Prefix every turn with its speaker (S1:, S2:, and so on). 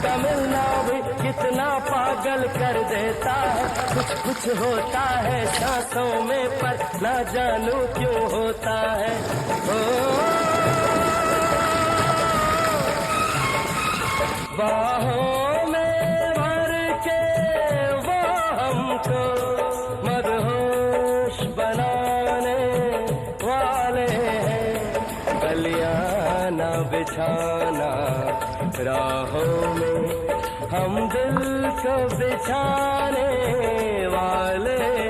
S1: उनका मिलना भी कितना पागल कर देता है। कुछ कुछ होता है सांसों में पर ना जानू क्यों होता है। बाहों में भर के वो हमको मदहोश बनाने वाले हैं। गलियां ना बिछाना राहों में, हम दिल को बिछाने वाले